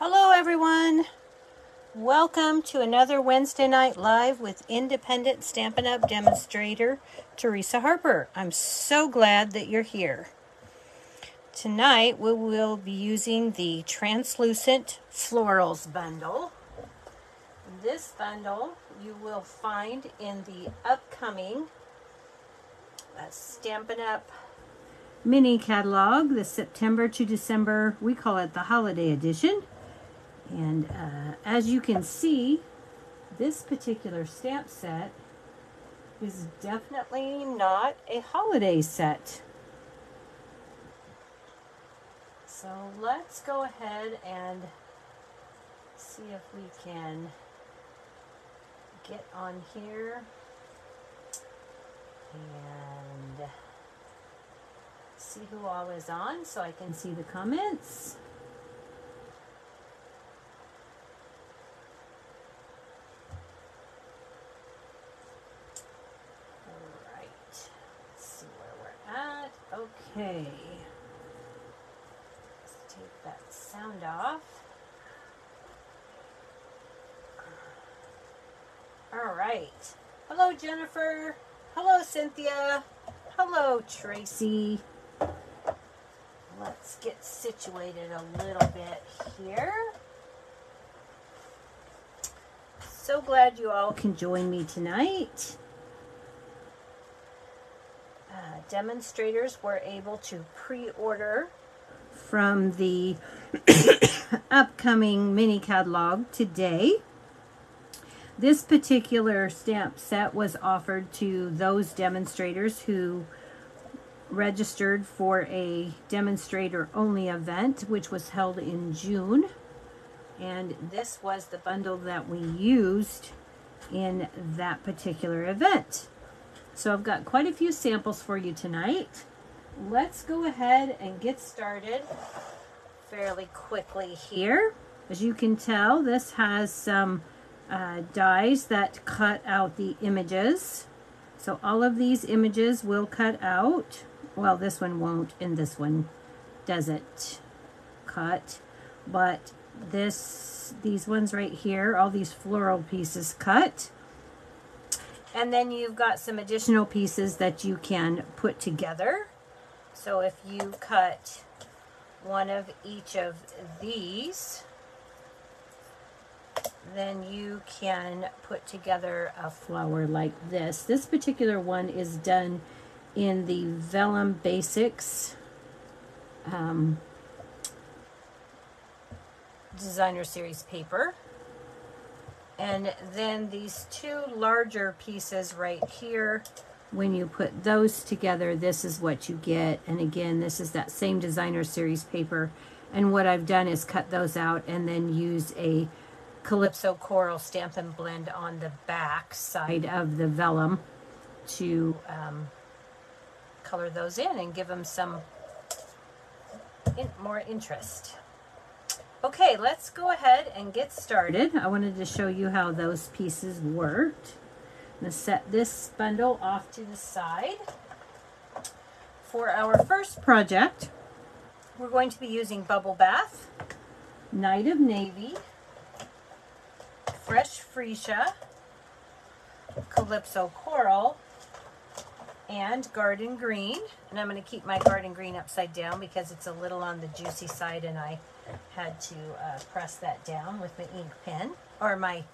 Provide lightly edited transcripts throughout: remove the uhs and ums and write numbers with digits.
Hello everyone! Welcome to another Wednesday Night Live with independent Stampin' Up! Demonstrator, Teresa Harper. I'm so glad that you're here. Tonight we will be using the Translucent Florals bundle. This bundle you will find in the upcoming Stampin' Up! Mini catalog, the September to December, we call it the holiday edition. And as you can see, this particular stamp set is definitely not a holiday set. So let's go ahead and see if we can get on here and see who all is on so I can see the comments. Okay, let's take that sound off. All right. Hello, Jennifer. Hello, Cynthia. Hello, Tracy. Let's get situated a little bit here. So glad you all can join me tonight. Demonstrators were able to pre-order from the upcoming mini catalog today. This particular stamp set was offered to those demonstrators who registered for a demonstrator only event, which was held in June. And this was the bundle that we used in that particular event. So I've got quite a few samples for you tonight. Let's go ahead and get started fairly quickly here. As you can tell, this has some dies that cut out the images. So all of these images will cut out. Well, this one won't, and this one doesn't cut. But these ones right here, all these floral pieces cut. And then you've got some additional pieces that you can put together. So if you cut one of each of these, then you can put together a flower like this. This particular one is done in the Vellum Basics Designer Series paper. And then these two larger pieces right here, when you put those together, this is what you get. And again, this is that same Designer Series paper. And what I've done is cut those out and then use a Calypso Coral Stampin' Blend on the back side of the vellum to color those in and give them some more interest. Okay, let's go ahead and get started. I wanted to show you how those pieces worked. I'm going to set this bundle off to the side. For our first project, we're going to be using Bubble Bath, Night of Navy, Fresh Freesia, Calypso Coral, and Garden Green. And I'm going to keep my Garden Green upside down because it's a little on the juicy side and I had to press that down with my ink pen, or my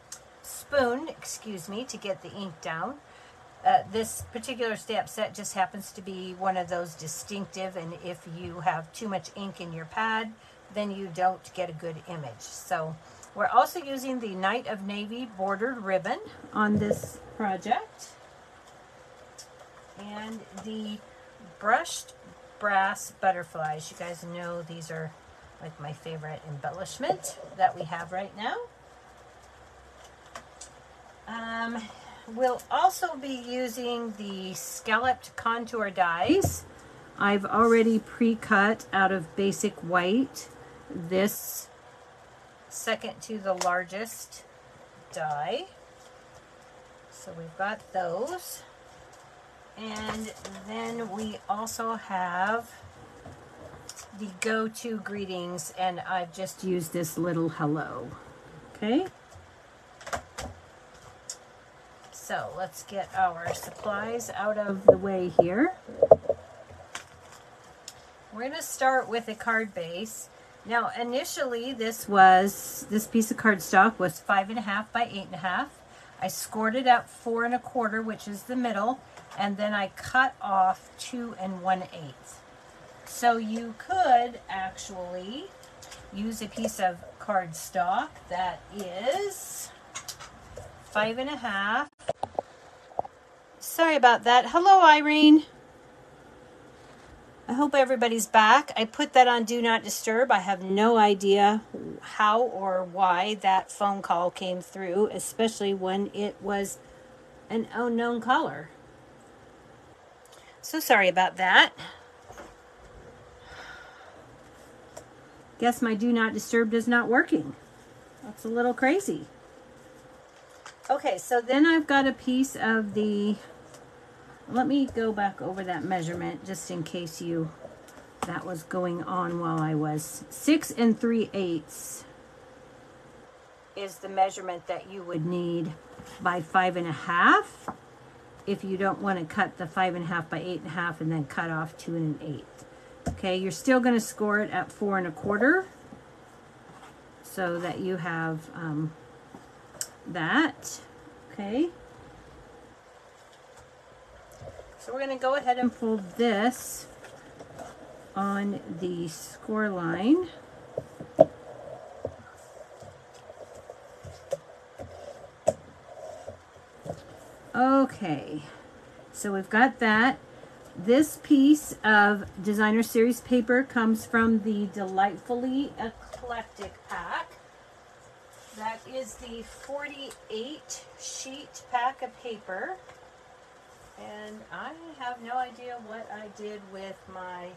spoon, excuse me, to get the ink down. This particular stamp set just happens to be one of those distinctive, and if you have too much ink in your pad, then you don't get a good image. So we're also using the Night of Navy bordered ribbon on this project, and the brushed brass butterflies. You guys know these are like my favorite embellishment that we have right now. We'll also be using the scalloped contour dies. I've already pre-cut out of basic white this second to the largest die. So we've got those. And then we also have the go-to greetings, and I've just used this little hello. Okay. So let's get our supplies out of the way here. We're going to start with a card base. Now, initially, this piece of cardstock was 5.5 by 8.5. I scored it at 4 1/4, which is the middle, and then I cut off 2 1/8. So you could actually use a piece of cardstock that is 5.5. Sorry about that. Hello, Irene. I hope everybody's back. I put that on Do Not Disturb. I have no idea how or why that phone call came through, especially when it was an unknown caller. So sorry about that. Guess my Do Not Disturb is not working. That's a little crazy. Okay, so then I've got a piece of the... Let me go back over that measurement just in case that was going on while I was. 6 3/8 is the measurement that you would need by 5.5 if you don't want to cut the 5.5 by 8.5 and then cut off 2 1/8. Okay, you're still going to score it at 4 1/4 so that you have that. Okay. So we're going to go ahead and fold this on the score line. Okay, so we've got that. This piece of Designer Series paper comes from the Delightfully Eclectic pack. That is the 48 sheet pack of paper. And I have no idea what I did with my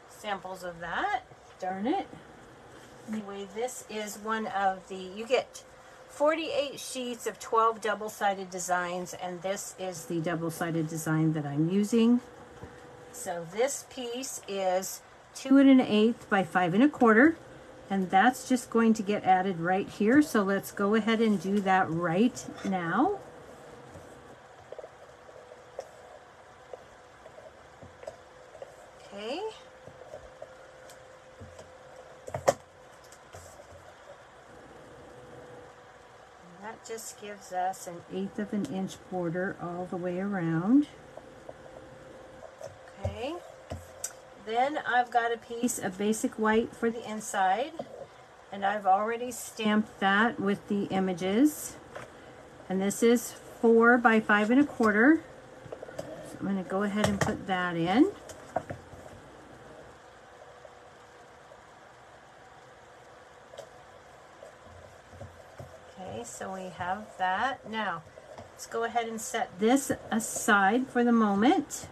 samples of that. Darn it. Anyway, this is one of the, you get 48 sheets of 12 double-sided designs, and this is the double-sided design that I'm using. So this piece is 2 1/8 by 5 1/4, and that's just going to get added right here. So let's go ahead and do that right now. Okay. And that just gives us an 1/8 of an inch border all the way around. Okay. Then I've got a piece of basic white for the inside, and I've already stamped that with the images. And this is 4 by 5 1/4. So I'm going to go ahead and put that in. So we have that. Now, let's go ahead and set this aside for the moment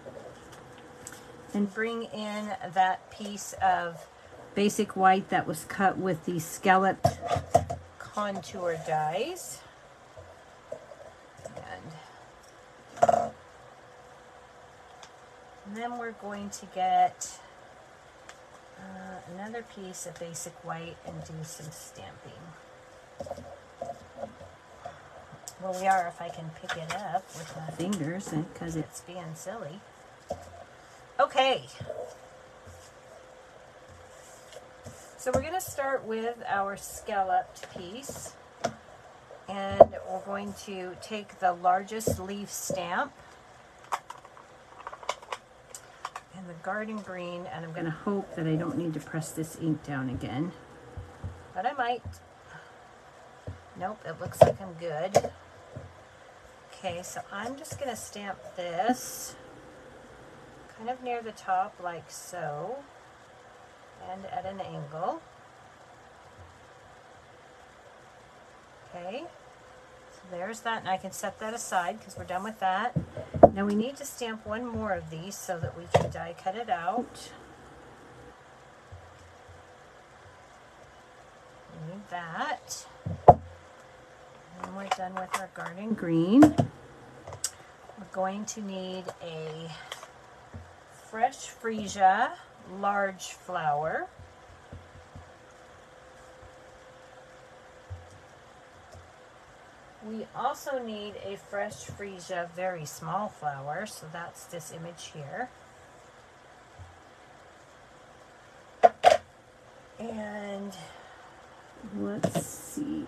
and bring in that piece of basic white that was cut with the scalloped contour dies. And then we're going to get another piece of basic white and do some stamping. Well, we are if I can pick it up with my fingers, because it's being silly. Okay. So we're going to start with our scalloped piece. And we're going to take the largest leaf stamp and the garden green, and I'm going to hope that I don't need to press this ink down again. But I might. Nope, it looks like I'm good. Okay, so I'm just going to stamp this kind of near the top like so, and at an angle. Okay, so there's that, and I can set that aside because we're done with that. Now we need to stamp one more of these so that we can die cut it out. We need that. And we're done with our garden green. We're going to need a fresh freesia large flower. We also need a fresh freesia very small flower, so that's this image here. And let's see.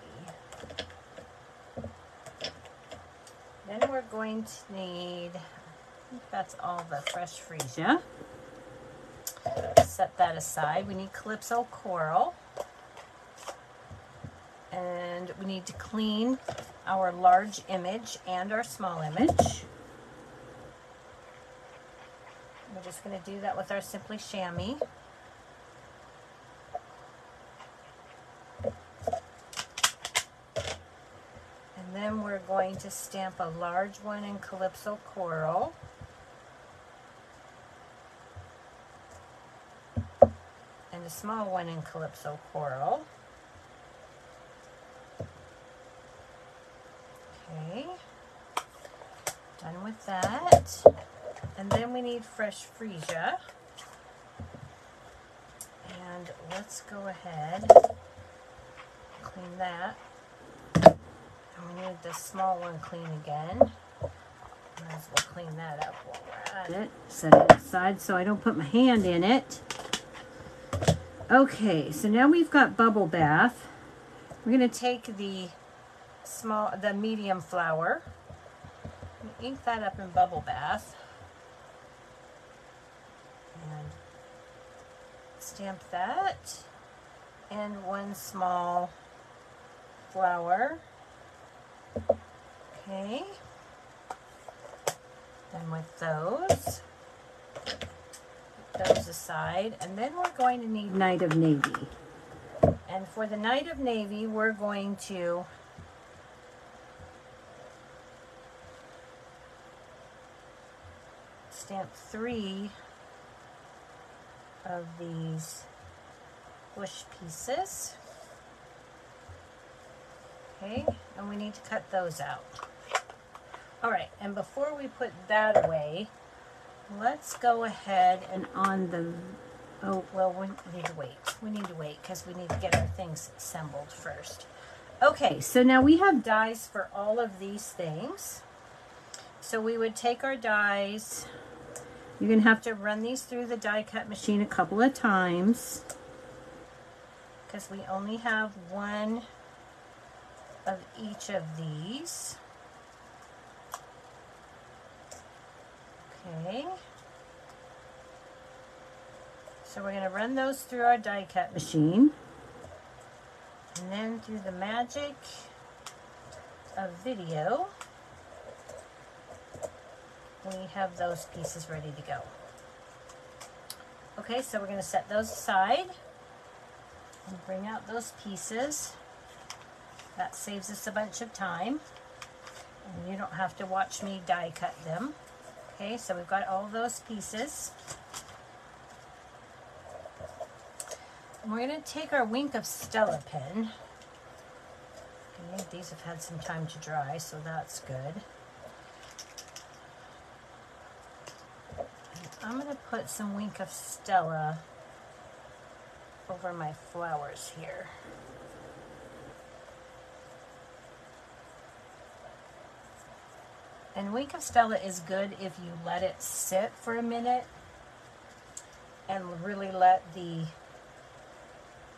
Then we're going to need, I think that's all the fresh freesia. Set that aside. We need Calypso Coral. And we need to clean our large image and our small image. We're just going to do that with our Simply Chamois. And then we're going to stamp a large one in Calypso Coral. And a small one in Calypso Coral. Okay, done with that. And then we need fresh freesia. And let's go ahead, clean that. And we need the small one clean again. Might as well clean that up while we're at it. Set it aside so I don't put my hand in it. Okay, so now we've got Bubble Bath. We're going to take the medium flower, ink that up in Bubble Bath, and stamp that, and one small flower. Okay, then with those, put those aside, and then we're going to need Night of Navy. And for the Night of Navy, we're going to stamp 3 of these bush pieces. Okay, and we need to cut those out. All right, and before we put that away, let's go ahead and on the, oh, well, we need to wait. We need to wait because we need to get our things assembled first. Okay, so now we have dies for all of these things. So we would take our dies. You're going to have to run these through the die cut machine a couple of times because we only have one of each of these. Okay. So we're going to run those through our die cut machine. And then through the magic of video, we have those pieces ready to go. Okay, so we're going to set those aside and bring out those pieces. That saves us a bunch of time, and you don't have to watch me die cut them. Okay, so we've got all those pieces. And we're going to take our Wink of Stella pen. Okay, these have had some time to dry, so that's good. I'm going to put some Wink of Stella over my flowers here. And Wink of Stella is good if you let it sit for a minute and really let the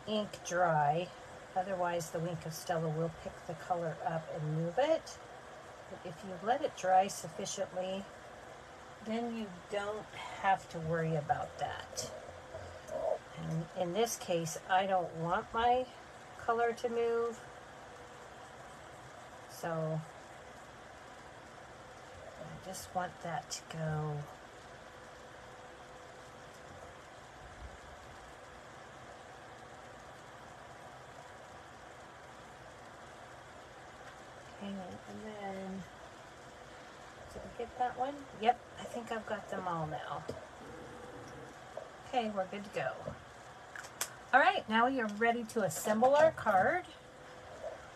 ink dry. Otherwise the Wink of Stella will pick the color up and move it. But if you let it dry sufficiently, then you don't have to worry about that. And in this case, I don't want my color to move, so I just want that to go. Okay, and then, did I get that one? Yep, I think I've got them all now. Okay, we're good to go. All right, now we are ready to assemble our card.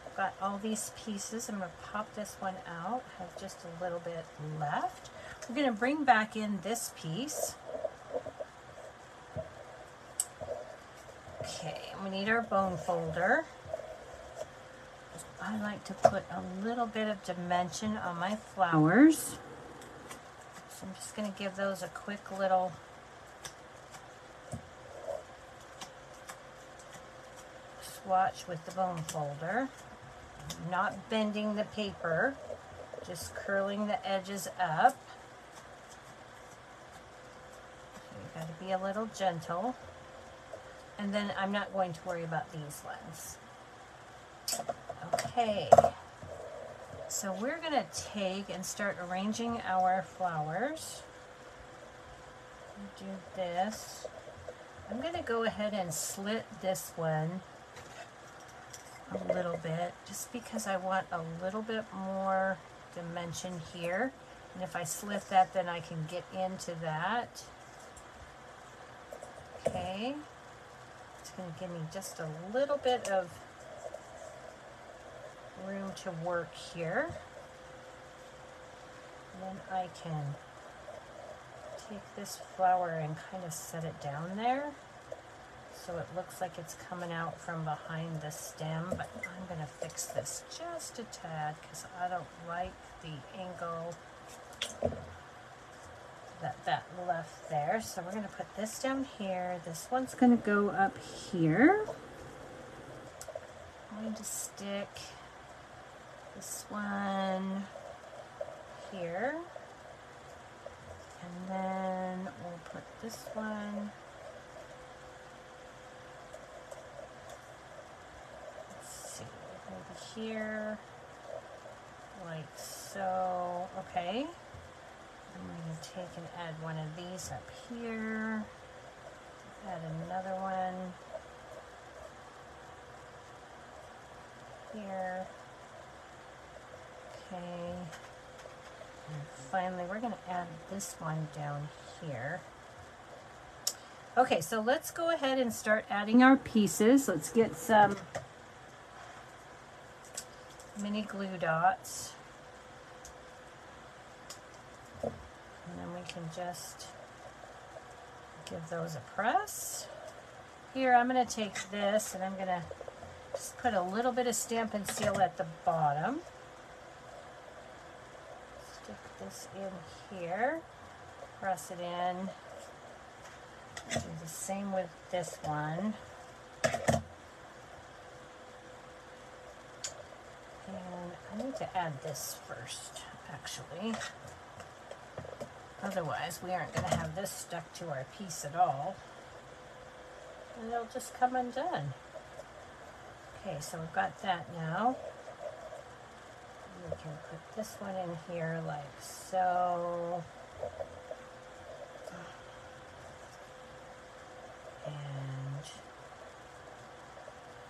I've got all these pieces. I'm going to pop this one out. I have just a little bit left. We're going to bring back in this piece. we need our bone folder. I like to put a little bit of dimension on my flowers. So I'm just going to give those a quick little swatch with the bone folder. Not bending the paper, just curling the edges up. So you got to be a little gentle. And then I'm not going to worry about these ones. Okay, so we're going to take and start arranging our flowers. Do this. I'm going to go ahead and slit this one a little bit, just because I want a little bit more dimension here. And if I slit that, then I can get into that. Okay, it's going to give me just a little bit of room to work here. And then I can take this flower and kind of set it down there so it looks like it's coming out from behind the stem, but I'm going to fix this just a tad because I don't like the angle that left there. So we're going to put this down here. This one's going to go up here. I'm going to stick this one here, and then we'll put this one, let's see, maybe here, like so. Okay, I'm going to take and add one of these up here, add another one here. Okay, and finally we're going to add this one down here. Okay, so let's go ahead and start adding our pieces. Let's get some mini glue dots. And then we can just give those a press. Here, I'm going to take this and I'm going to just put a little bit of Stampin' Seal at the bottom. Stick this in here, press it in. Do the same with this one. And I need to add this first, actually. Otherwise, we aren't going to have this stuck to our piece at all. And it'll just come undone. Okay, so we've got that now. We can put this one in here like so. And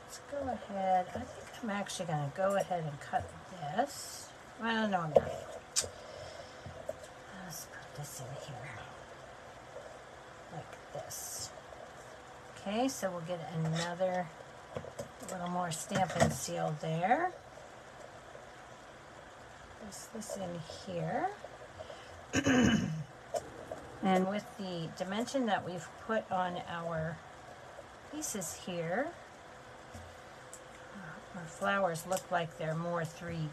let's go ahead. I think I'm actually going to go ahead and cut this. Well, no, I'm not. Let's put this in here like this. Okay, so we'll get another little more Stampin' Seal there. Press this in here. And with the dimension that we've put on our pieces here, our flowers look like they're more 3D.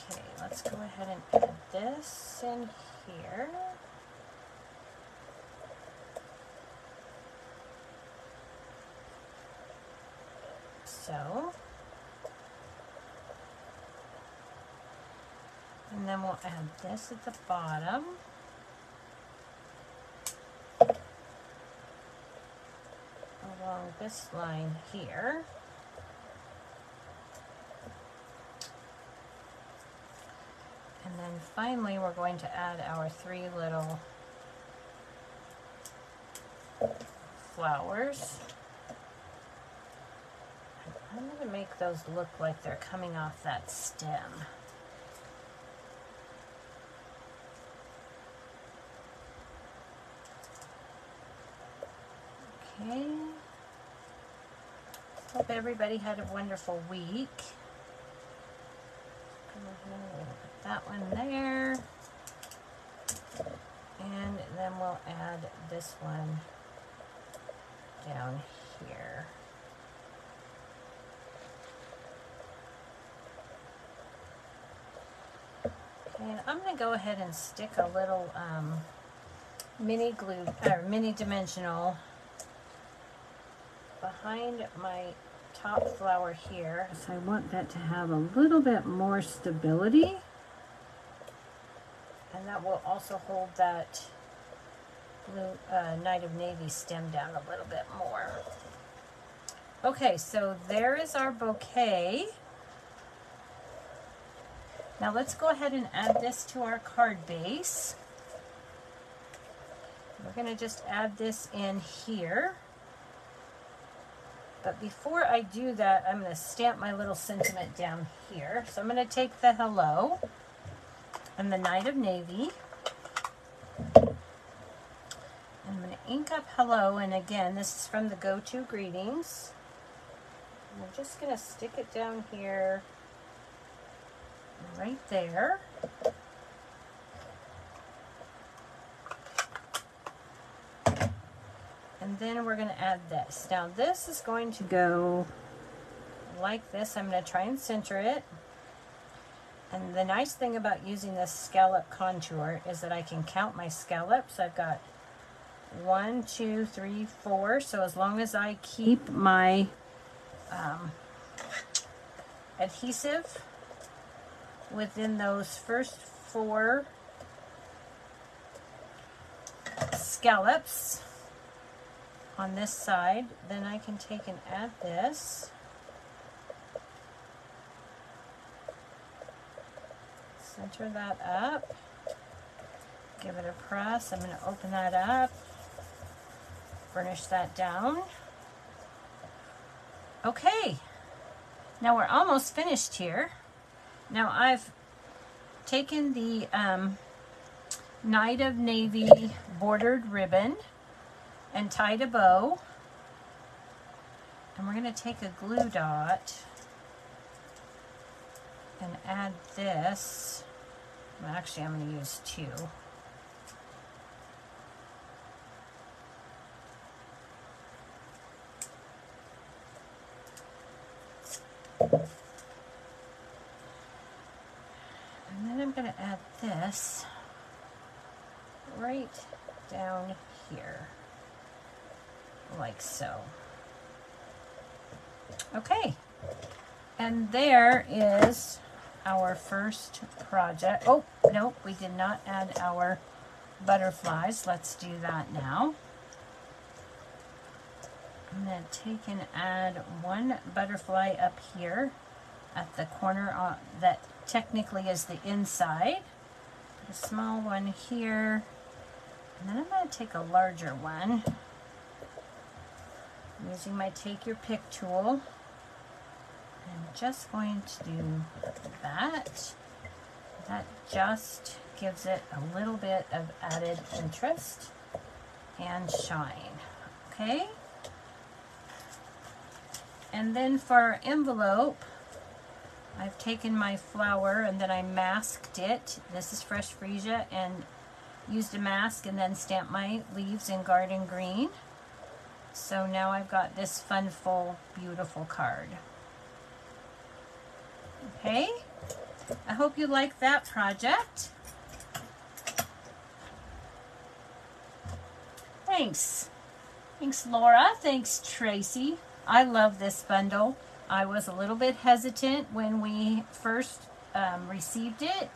Okay, let's go ahead and add this in here. So, and then we'll add this at the bottom. Along this line here. And then finally we're going to add our 3 little flowers. I'm going to make those look like they're coming off that stem. Okay. Hope everybody had a wonderful week. We'll put that one there. And then we'll add this one down here. Okay, and I'm going to go ahead and stick a little mini glue or mini dimensional behind my top flower here. So I want that to have a little bit more stability, and that will also hold that blue Night of Navy stem down a little bit more. Okay, so there is our bouquet. Now let's go ahead and add this to our card base. We're going to just add this in here. But before I do that, I'm going to stamp my little sentiment down here. So I'm going to take the hello and the Night of Navy. I'm going to ink up hello, and again, this is from the Go-To Greetings. And I'm just going to stick it down here, right there. And then we're going to add this. Now this is going to go like this. I'm going to try and center it. And the nice thing about using this scallop contour is that I can count my scallops. I've got 1, 2, 3, 4. So as long as I keep my adhesive within those first 4 scallops on this side, then I can take and add this. Center that up. Give it a press. I'm going to open that up. Burnish that down. Okay. Now we're almost finished here. Now I've taken the Night of Navy bordered ribbon and tied a bow, and we're going to take a glue dot and add this. Well, actually I'm going to use 2. And then I'm going to add this right down here, like so. Okay, and there is our first project. Oh, nope, we did not add our butterflies. Let's do that now. I'm going to take and add 1 butterfly up here at the corner that technically is the inside. Put a small one here, and then I'm going to take a larger one. I'm using my Take Your Pick tool. I'm just going to do that. That just gives it a little bit of added interest and shine. Okay? And then for our envelope, I've taken my flower and then I masked it. This is Fresh Freesia, and used a mask and then stamped my leaves in garden green. So now I've got this fun, full, beautiful card. Okay, I hope you like that project. Thanks. Thanks, Laura. Thanks, Tracy. I love this bundle. I was a little bit hesitant when we first received it,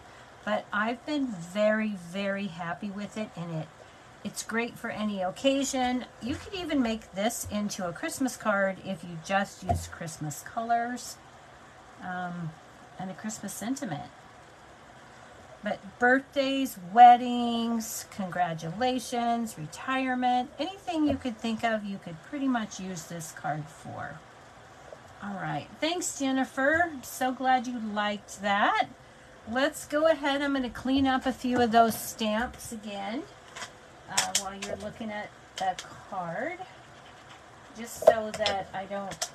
but I've been very, very happy with it, and it's great for any occasion. You could even make this into a Christmas card if you just use Christmas colors and a Christmas sentiment. But birthdays, weddings, congratulations, retirement, anything you could think of, you could pretty much use this card for. All right, thanks, Jennifer. I'm so glad you liked that. Let's go ahead. I'm going to clean up a few of those stamps again while you're looking at the card, just so that I don't,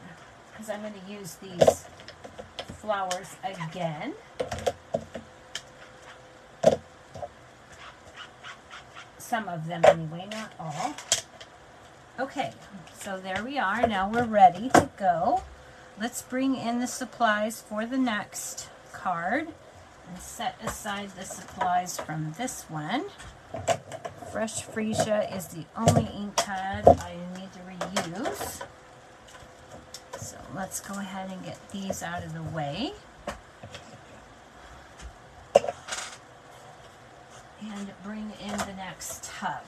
because I'm going to use these flowers again. Some of them anyway, not all. Okay, so there we are. Now we're ready to go. Let's bring in the supplies for the next card and set aside the supplies from this one. Fresh Freesia is the only ink pad I need to reuse. So let's go ahead and get these out of the way. And bring in the next tub.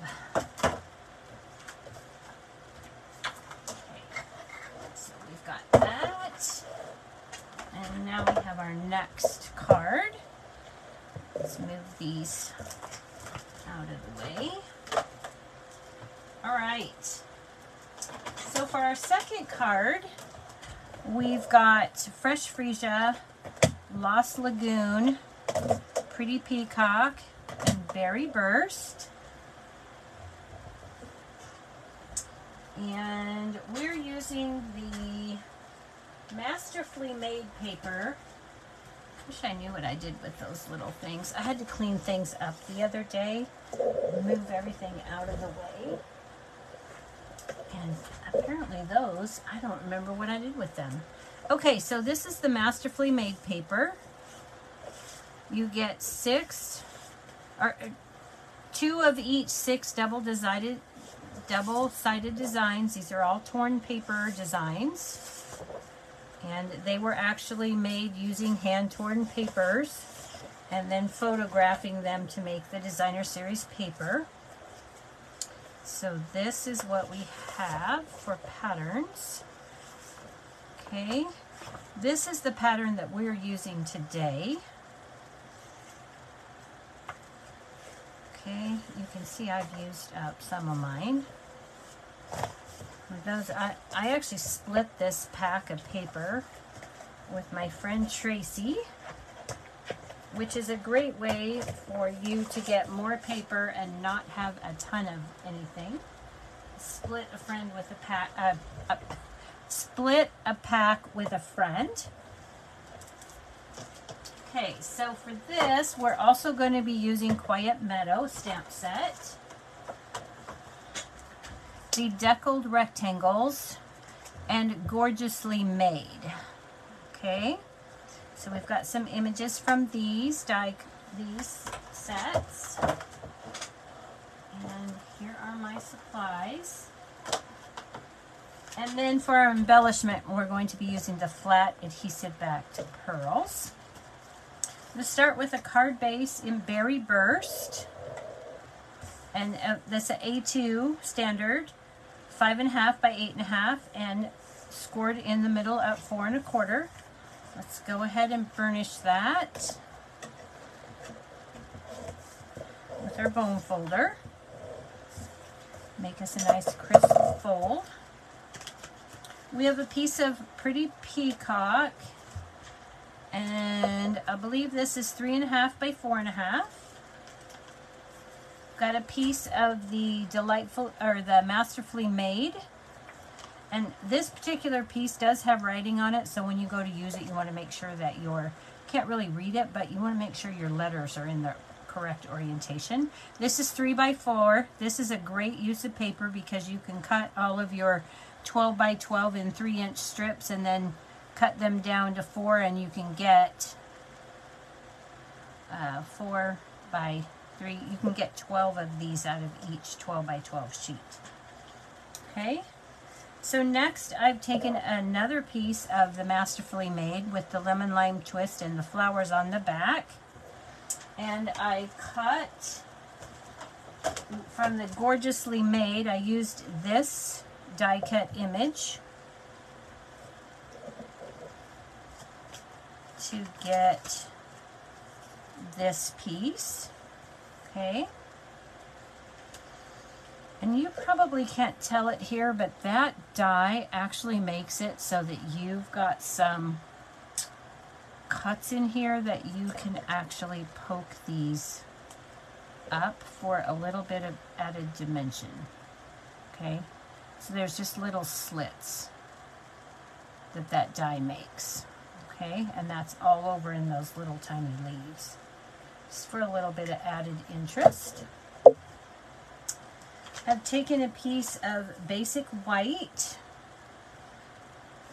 Got that. And now we have our next card. Let's move these out of the way. All right. So for our second card, we've got Fresh Freesia, Lost Lagoon, Pretty Peacock, and Berry Burst. And we're using the masterfully made paper. Wish I knew what I did with those little things. I had to clean things up the other day, move everything out of the way. And apparently those, I don't remember what I did with them. Okay, so this is the masterfully made paper. You get 2 of each 6 double-sided designs. These are all torn paper designs, and they were actually made using hand-torn papers and then photographing them to make the designer series paper. So this is what we have for patterns. Okay, this is the pattern that we're using today. Okay, you can see I've used up some of mine. Those, I actually split this pack of paper with my friend Tracy, which is a great way for you to get more paper and not have a ton of anything. Split a friend with a pack. Split a pack with a friend. Okay, so for this, we're also going to be using Quiet Meadow stamp set, the deckled rectangles, and Gorgeously Made. Okay, so we've got some images from these sets, and here are my supplies. And then for our embellishment, we're going to be using the flat adhesive backed pearls. Let's start with a card base in Berry Burst, and that's an A2 standard, 5.5 by 8.5, and scored in the middle at 4 1/4. Let's go ahead and burnish that with our bone folder. Make us a nice crisp fold. We have a piece of Pretty Peacock, and I believe this is 3.5 by 4.5. Got a piece of the the Masterfully Made, and this particular piece does have writing on it, so when you go to use it, you want to make sure that can't really read it, but you want to make sure your letters are in the correct orientation. This is 3 by 4. This is a great use of paper because you can cut all of your 12 by 12 in 3-inch strips and then cut them down to 4, and you can get 4 by 3. You can get 12 of these out of each 12 by 12 sheet. Okay, so next I've taken another piece of the Masterfully Made with the lemon lime twist and the flowers on the back, and I cut from the Gorgeously Made. I used this die cut image to get this piece. Okay, and you probably can't tell it here, but that die actually makes it so that you've got some cuts in here that you can actually poke these up for a little bit of added dimension. Okay, so there's just little slits that die makes. Okay, and that's all over in those little tiny leaves, just for a little bit of added interest. I've taken a piece of basic white,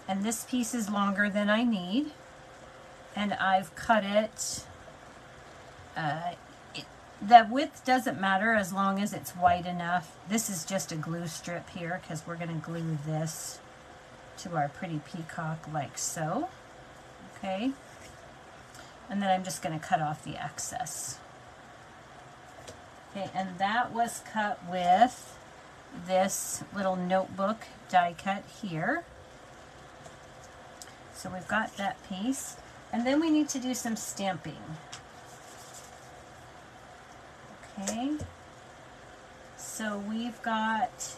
and this piece is longer than I need, and I've cut it. The width doesn't matter as long as it's wide enough. This is just a glue strip here because we're going to glue this to our pretty peacock like so. Okay, and then I'm just going to cut off the excess. Okay, and that was cut with this little notebook die cut here. So we've got that piece, and then we need to do some stamping. Okay, so we've got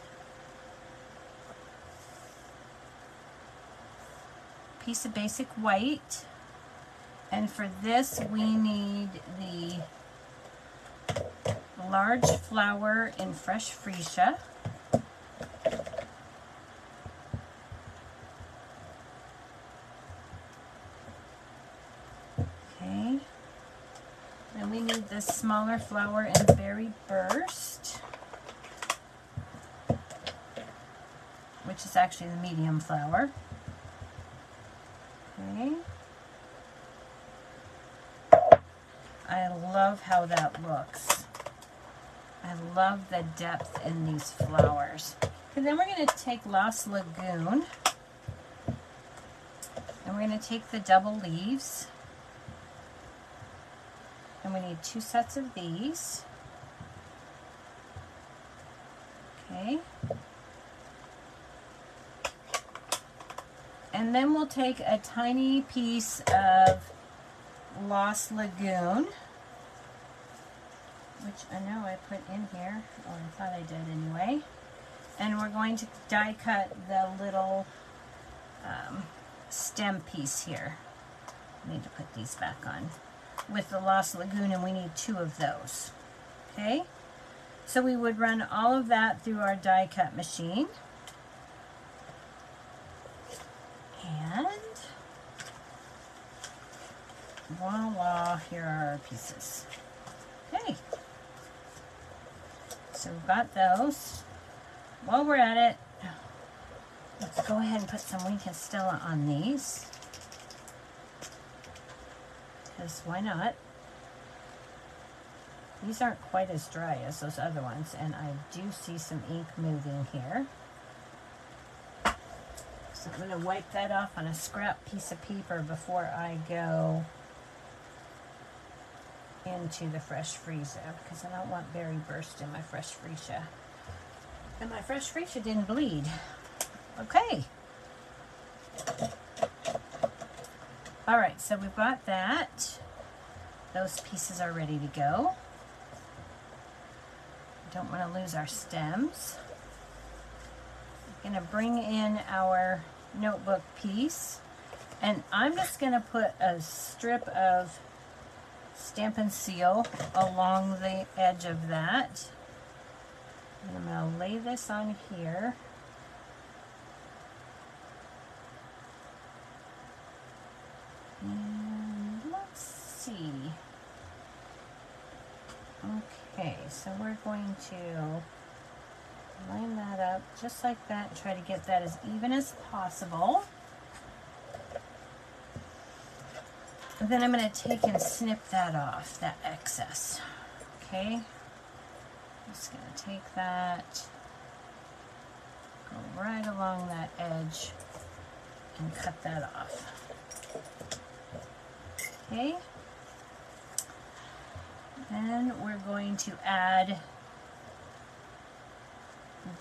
a piece of basic white, and for this we need the large flower in fresh freesia. Okay, then we need the smaller flower in berry burst, which is actually the medium flower. Okay, I love how that looks. I love the depth in these flowers. And then we're going to take Lost Lagoon, and we're going to take the double leaves, and we need 2 sets of these. Okay. And then we'll take a tiny piece of Lost Lagoon, which I know I put in here, or I thought I did anyway. And we're going to die cut the little stem piece here. I need to put these back on with the Lost Lagoon, and we need 2 of those. Okay, so we would run all of that through our die cut machine. And voila, here are our pieces. Okay, so we've got those. While we're at it, let's go ahead and put some Wink and Stella on these, because why not? These aren't quite as dry as those other ones, and I do see some ink moving here. So I'm going to wipe that off on a scrap piece of paper before I go into the fresh freesia, because I don't want berry burst in my fresh freesia. And my fresh freesia didn't bleed. Okay. Alright, so we've got that. Those pieces are ready to go. Don't want to lose our stems. I'm going to bring in our notebook piece, and I'm just going to put a strip of Stampin' Seal along the edge of that. And I'm going to lay this on here. And let's see. Okay, so we're going to line that up just like that and try to get that as even as possible. And then I'm going to take and snip that off, that excess. Okay, just going to take that, go right along that edge and cut that off. Okay, then we're going to add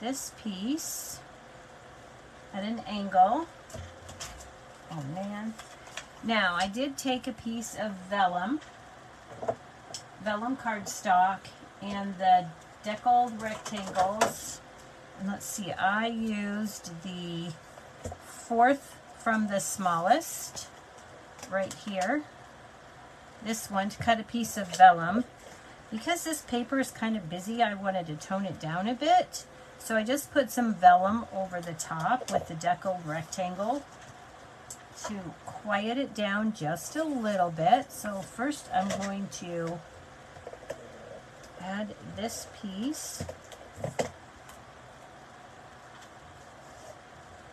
this piece at an angle. Oh man. Now I did take a piece of vellum cardstock and the deckled rectangles, and let's see, I used the 4th from the smallest right here, this one, to cut a piece of vellum. Because this paper is kind of busy, I wanted to tone it down a bit, so I just put some vellum over the top with the deckled rectangle to quiet it down just a little bit. So first I'm going to add this piece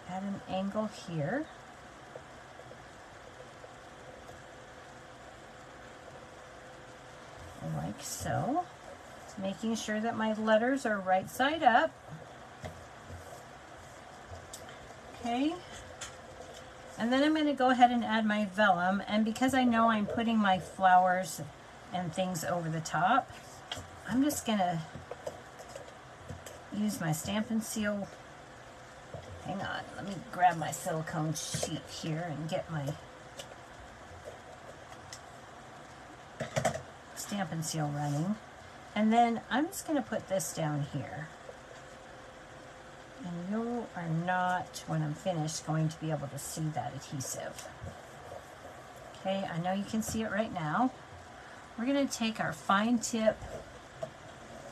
at an angle here. Like so. Making sure that my letters are right side up. Okay. And then I'm going to go ahead and add my vellum, and because I know I'm putting my flowers and things over the top, I'm just going to use my Stampin' Seal. Hang on, let me grab my silicone sheet here and get my Stampin' Seal running. And then I'm just going to put this down here. And you are not, when I'm finished, going to be able to see that adhesive. Okay, I know you can see it right now. We're going to take our fine tip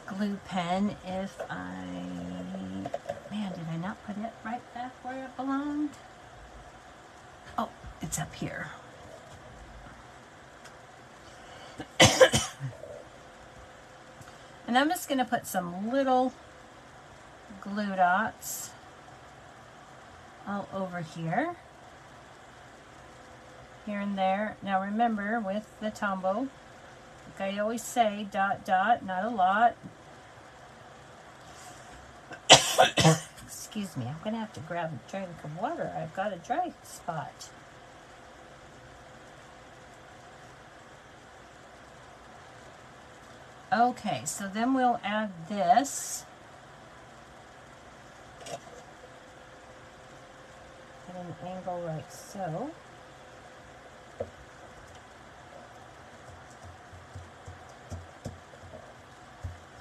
glue pen. Man, did I not put it right back where it belonged? Oh, it's up here. And I'm just going to put some little glue dots all over here and there. Now remember, with the Tombow, like I always say, dot dot, not a lot. Excuse me, I'm gonna have to grab a drink of water. I've got a dry spot. Okay, so then we'll add this. At an angle like so.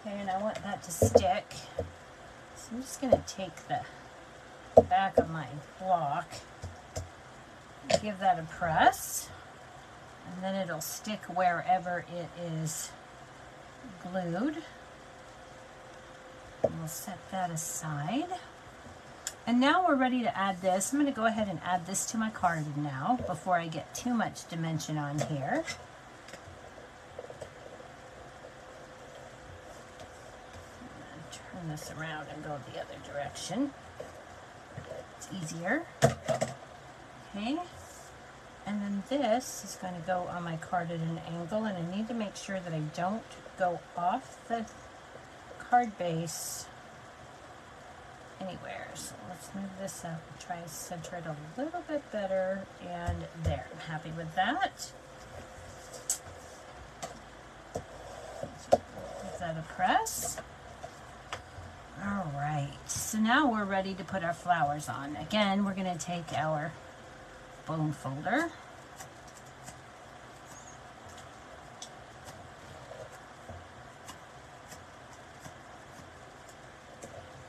Okay, and I want that to stick. So I'm just going to take the back of my block and give that a press. And then it'll stick wherever it is glued. And we'll set that aside. And now we're ready to add this. I'm going to go ahead and add this to my card now before I get too much dimension on here. Turn this around and go the other direction. It's easier. Okay. And then this is going to go on my card at an angle, and I need to make sure that I don't go off the card base anywhere. So let's move this up and try to center it a little bit better, and there. I'm happy with that. Give that a press. All right, so now we're ready to put our flowers on. Again, we're going to take our bone folder.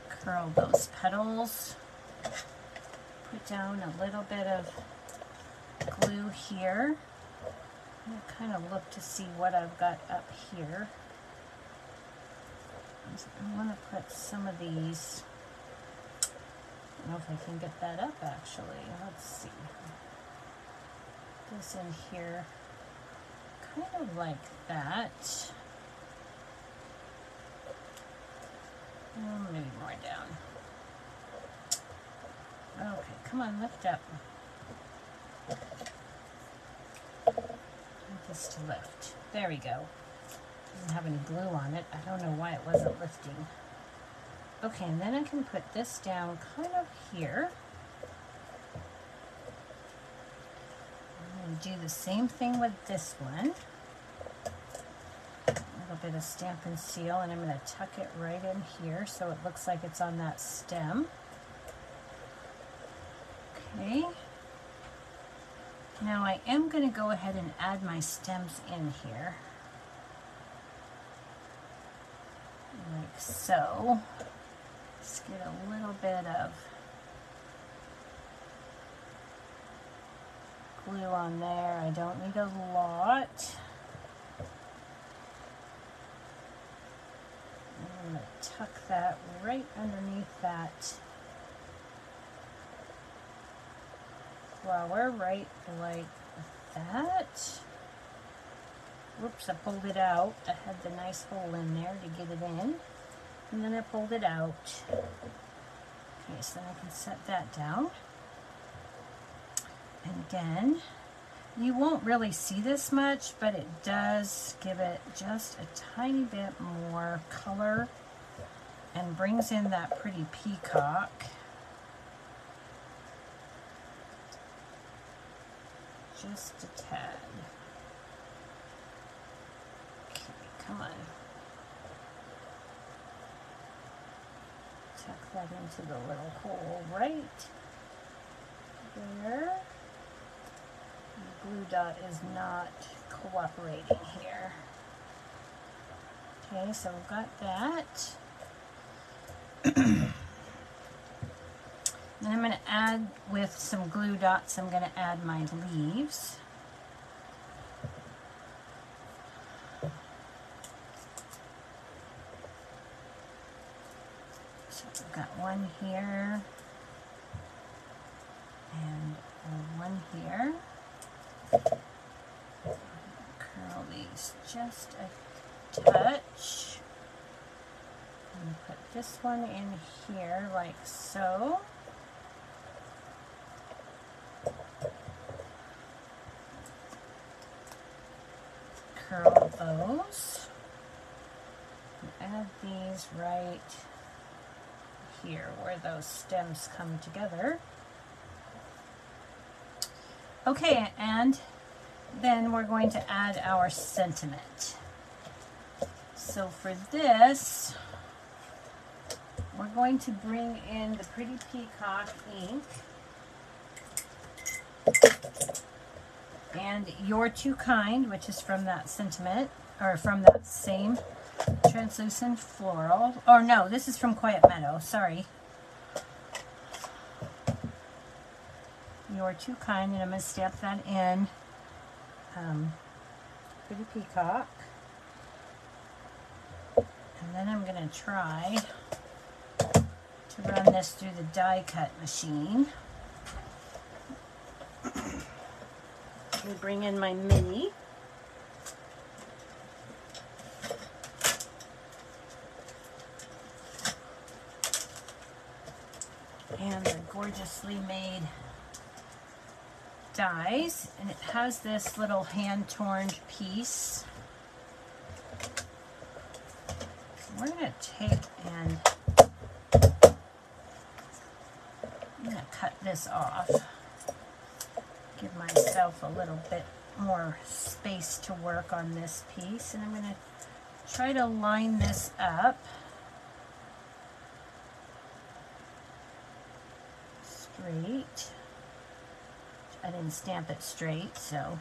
Curl those petals. Put down a little bit of glue here. I'm going to kind of look to see what I've got up here. I want to put some of these. I don't know if I can get that up actually. Let's see. This in here, kind of like that. Maybe more down. Okay, come on, lift up. Want this to lift. There we go. Doesn't have any glue on it. I don't know why it wasn't lifting. Okay, and then I can put this down kind of here. I'm going to do the same thing with this one. A little bit of Stampin' Seal, and I'm going to tuck it right in here so it looks like it's on that stem. Okay. Now I am going to go ahead and add my stems in here. Like so. Just get a little bit of glue on there. I don't need a lot. I'm going to tuck that right underneath that flower, right like that. Whoops, I pulled it out. I had the nice hole in there to get it in. And then I pulled it out. Okay, so then I can set that down. And again, you won't really see this much, but it does give it just a tiny bit more color and brings in that pretty peacock. Just a tad. Okay, come on. Tuck that into the little hole right there. The glue dot is not cooperating here. Okay, so we've got that. Then I'm going to add, with some glue dots, I'm going to add my leaves. So I've got one here and one here. Curl these just a touch. And put this one in here like so. Curl those. And add these right here where those stems come together. Okay, and then we're going to add our sentiment. So for this, we're going to bring in the Pretty Peacock ink and You're Too Kind, which is from that sentiment, or from that same translucent floral. Or no, this is from Quiet Meadow, sorry. You're Too Kind, and I'm going to stamp that in Pretty Peacock. And then I'm going to try to run this through the die cut machine. Let me bring in my mini. And the gorgeously made dies, and it has this little hand-torn piece. We're going to take and I'm going to cut this off. Give myself a little bit more space to work on this piece, and I'm going to try to line this up straight. I didn't stamp it straight, so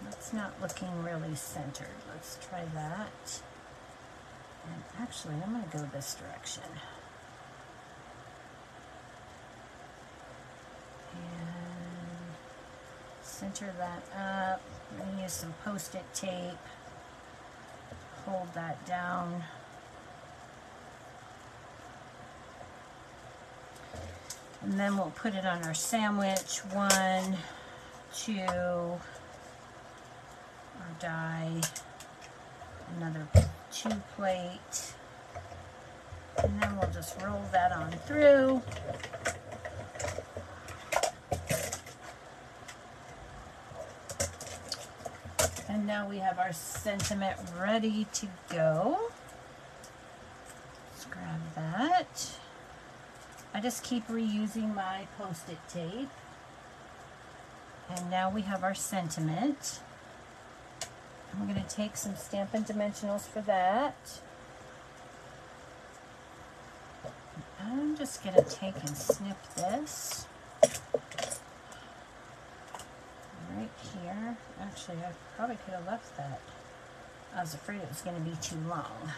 that's not looking really centered. Let's try that. And actually, I'm going to go this direction. And center that up. I'm going to use some Post-it tape. Hold that down. And then we'll put it on our sandwich. 1, 2, our die, another 2 plate, and then we'll just roll that on through. And now we have our sentiment ready to go. Let's grab that. I just keep reusing my Post-it tape. And now we have our sentiment. I'm going to take some Stampin' Dimensionals for that. I'm just going to take and snip this right here. Actually, I probably could have left that. I was afraid it was going to be too long.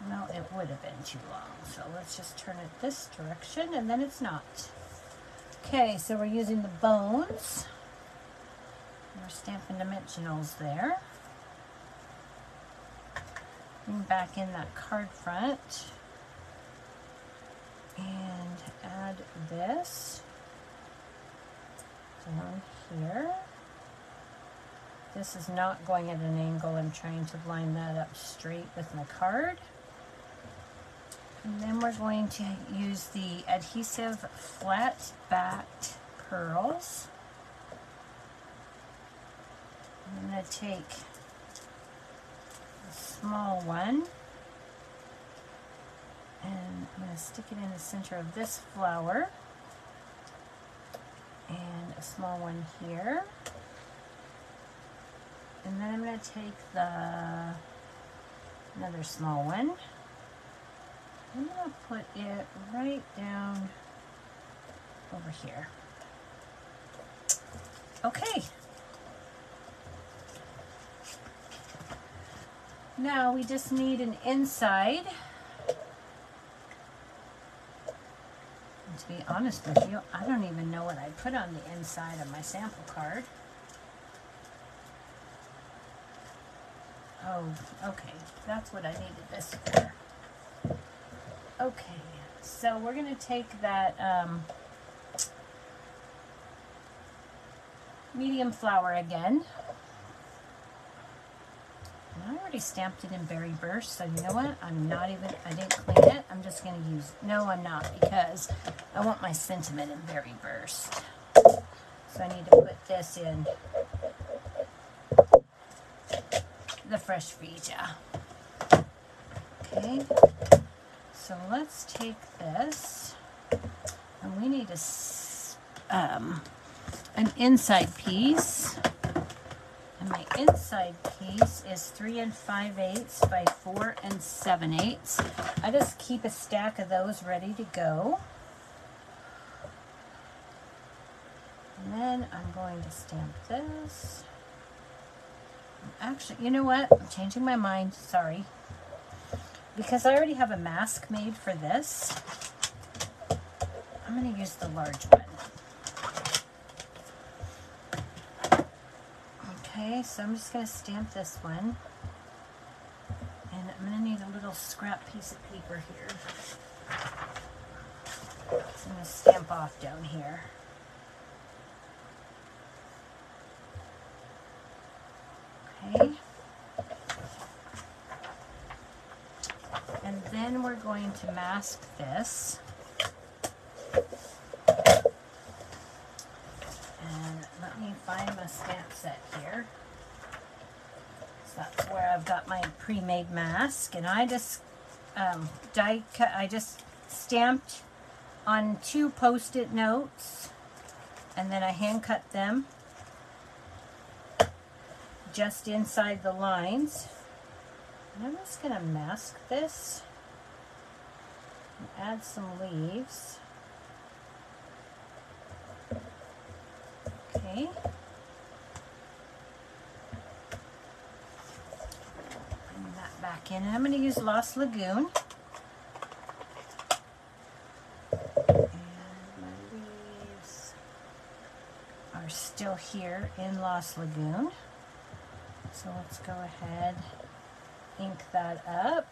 No, it would have been too long. So let's just turn it this direction, and then it's not. Okay, so we're using the bones. We're Stampin' Dimensionals there. Bring back in that card front. And add this. down here. This is not going at an angle. I'm trying to line that up straight with my card. And then we're going to use the adhesive flat backed pearls. I'm going to take a small one and I'm going to stick it in the center of this flower, and a small one here. And then I'm going to take another small one. I'm going to put it right down over here. Okay. Now we just need an inside. And to be honest with you, I don't even know what I put on the inside of my sample card. Oh, okay. That's what I needed this for. Okay, so we're going to take that medium flower again. And I already stamped it in Berry Burst, so you know what? I didn't clean it. I'm just going to use, no, I'm not, because I want my sentiment in Berry Burst. So I need to put this in the Fresh Vija. Okay, so let's take this, and we need an inside piece. And my inside piece is 3 5/8 by 4 7/8. I just keep a stack of those ready to go. And then I'm going to stamp this. Actually, you know what? I'm changing my mind. Sorry. Because I already have a mask made for this, I'm going to use the large one. Okay, so I'm just going to stamp this one. And I'm going to need a little scrap piece of paper here. So I'm going to stamp off down here. Okay. And then we're going to mask this. And let me find my stamp set here. So that's where I've got my pre-made mask. And I just I just stamped on 2 Post-it notes. And then I hand cut them just inside the lines. And I'm just going to mask this and add some leaves. Okay. Bring that back in. And I'm going to use Lost Lagoon. And my leaves are still here in Lost Lagoon. So let's go ahead, ink that up.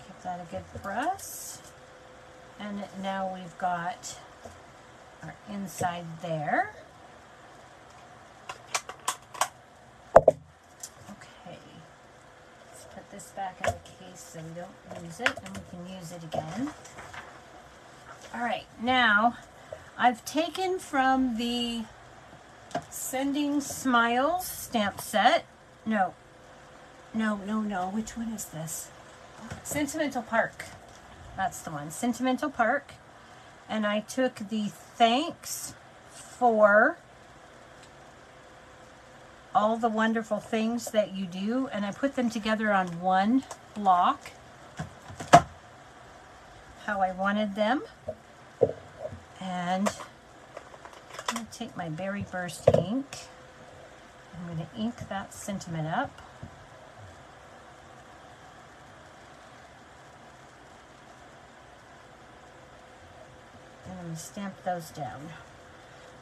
Give that a good press. And now we've got our inside there. Okay, let's put this back in the case so we don't lose it, and we can use it again. All right, now I've taken from the Sending Smiles stamp set. No, which one is this? Sentimental Park. That's the one, Sentimental Park. And I took the thanks for all the wonderful things that you do, and I put them together on one block, how I wanted them. And I'm going to take my Berry Burst ink. I'm going to ink that sentiment up. And I'm going to stamp those down.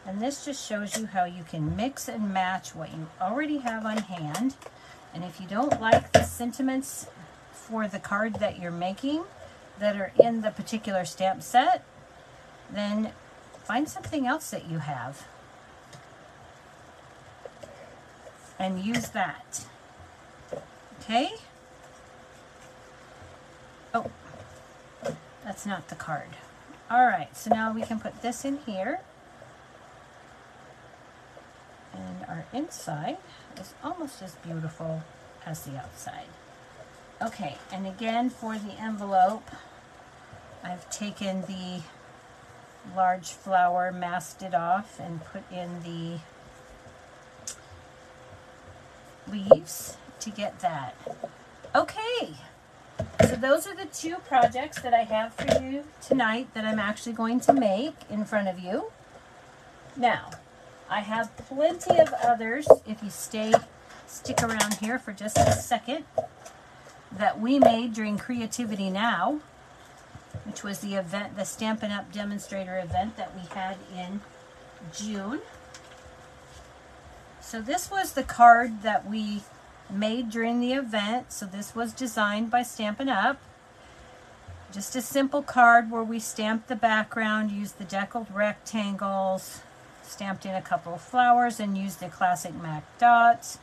And this just shows you how you can mix and match what you already have on hand. And if you don't like the sentiments for the card that you're making that are in the particular stamp set, then Find something else that you have and use that. Okay? Oh, that's not the card. All right, so now we can put this in here. And our inside is almost as beautiful as the outside. Okay, and again for the envelope, I've taken the large flower, masked it off, and put in the leaves to get that. Okay, so those are the two projects that I have for you tonight that I'm actually going to make in front of you. Now, I have plenty of others, if you stick around here for just a second, that we made during Creativity Now, which was the event, the Stampin' Up! Demonstrator event that we had in June. So this was the card that we made during the event. So this was designed by Stampin' Up! Just a simple card where we stamped the background, used the deckled rectangles, stamped in a couple of flowers, and used the classic MAC dots,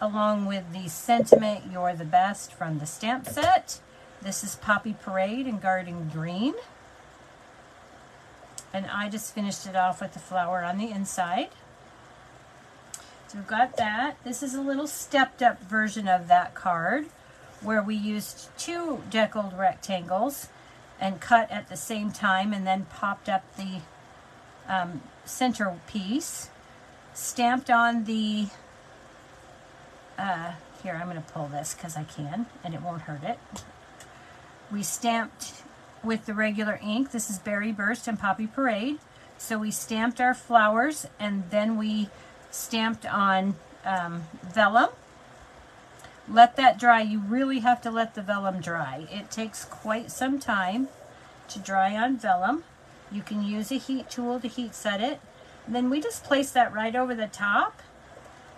along with the sentiment, "You're the best," from the stamp set. This is Poppy Parade in Garden Green. And I just finished it off with the flower on the inside. So we've got that. This is a little stepped up version of that card where we used two deckled rectangles and cut at the same time and then popped up the center piece. Stamped on the, here I'm going to pull this because I can and it won't hurt it. We stamped with the regular ink. This is Berry Burst and Poppy Parade. So we stamped our flowers and then we stamped on vellum. Let that dry. You really have to let the vellum dry. It takes quite some time to dry on vellum. You can use a heat tool to heat set it. And then we just place that right over the top,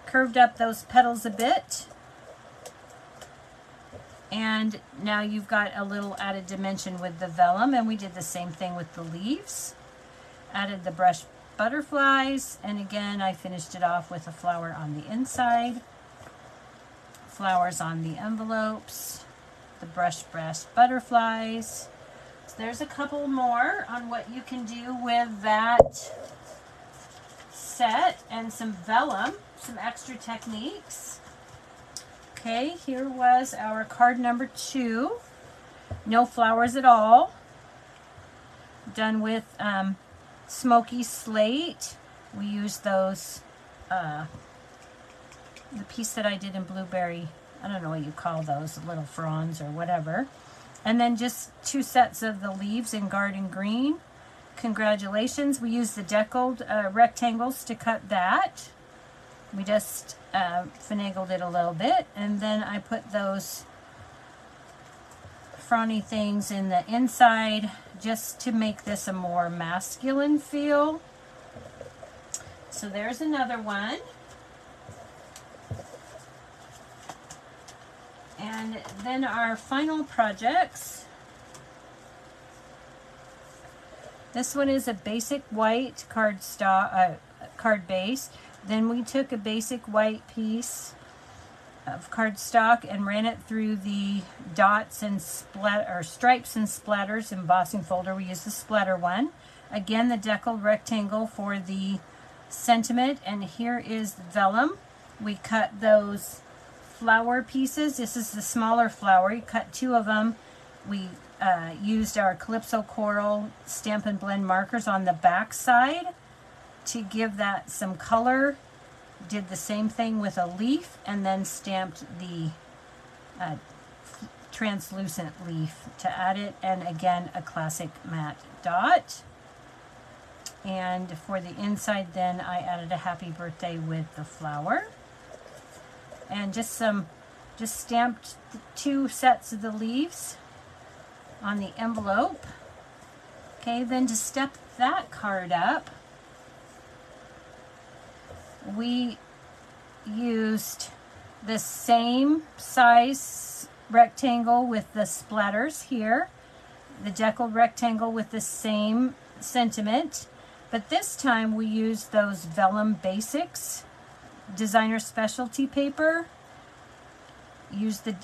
curved up those petals a bit. And now you've got a little added dimension with the vellum, and we did the same thing with the leaves. Added the brush butterflies, and again I finished it off with a flower on the inside, flowers on the envelopes, the brush butterflies. So there's a couple more on what you can do with that set and some vellum, some extra techniques. Okay, here was our card number 2. No flowers at all. Done with smoky slate. We used those, the piece that I did in blueberry, I don't know what you call those, little fronds or whatever. And then just 2 sets of the leaves in Garden Green. Congratulations. We used the deckled rectangles to cut that. We just finagled it a little bit, and then I put those frowny things in the inside just to make this a more masculine feel. So there's another one. And then our final projects. This one is a basic white card base. Then we took a basic white piece of cardstock and ran it through the dots and stripes and splatters embossing folder. We used the splatter one. Again, the deckled rectangle for the sentiment, and here is the vellum. We cut those flower pieces. This is the smaller flower. You cut 2 of them. We used our Calypso Coral Stampin' Blend markers on the back side to give that some color. Did the same thing with a leaf and then stamped the translucent leaf to add it, and again a classic matte dot. And for the inside then I added a happy birthday with the flower, and just stamped 2 sets of the leaves on the envelope. Okay, then to step that card up, we used the same size rectangle with the splatters here, the deckled rectangle with the same sentiment, But this time we used those Vellum Basics designer specialty paper.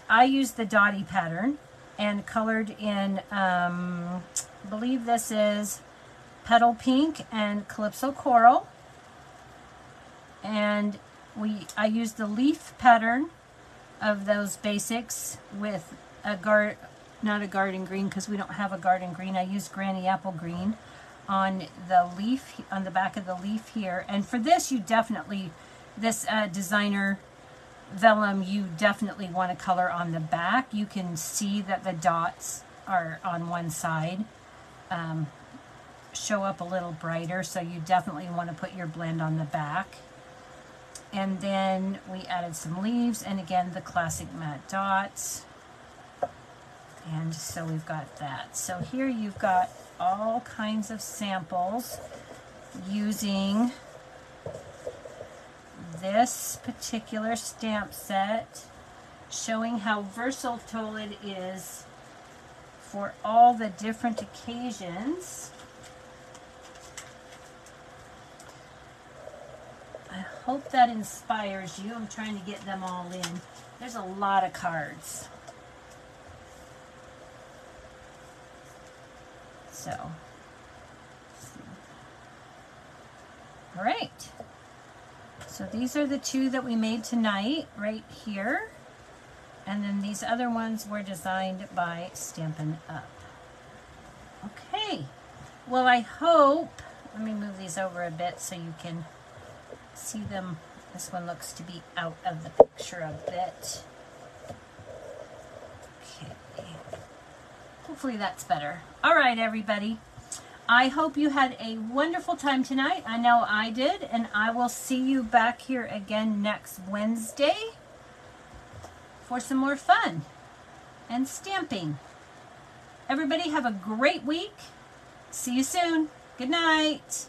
I used the Dottie pattern and colored in, I believe this is Petal Pink and Calypso Coral. And I used the leaf pattern of those basics with not a garden green because we don't have a garden green. I used Granny Apple Green on the leaf, on the back of the leaf here. And for this, this designer vellum, you definitely want to color on the back. You can see that the dots are on one side, show up a little brighter, so you definitely want to put your blend on the back. And then we added some leaves, and again, the classic matte dots. And so we've got that. So here you've got all kinds of samples using this particular stamp set, showing how versatile it is for all the different occasions. I hope that inspires you. I'm trying to get them all in. There's a lot of cards. So, all right. So these are the two that we made tonight, right here. And then these other ones were designed by Stampin' Up. Okay. Well, I hope, let me move these over a bit so you can see them. This one looks to be out of the picture a bit. Okay. Hopefully that's better. All right, everybody. I hope you had a wonderful time tonight. I know I did, and I will see you back here again next Wednesday for some more fun and stamping. Everybody have a great week. See you soon. Good night.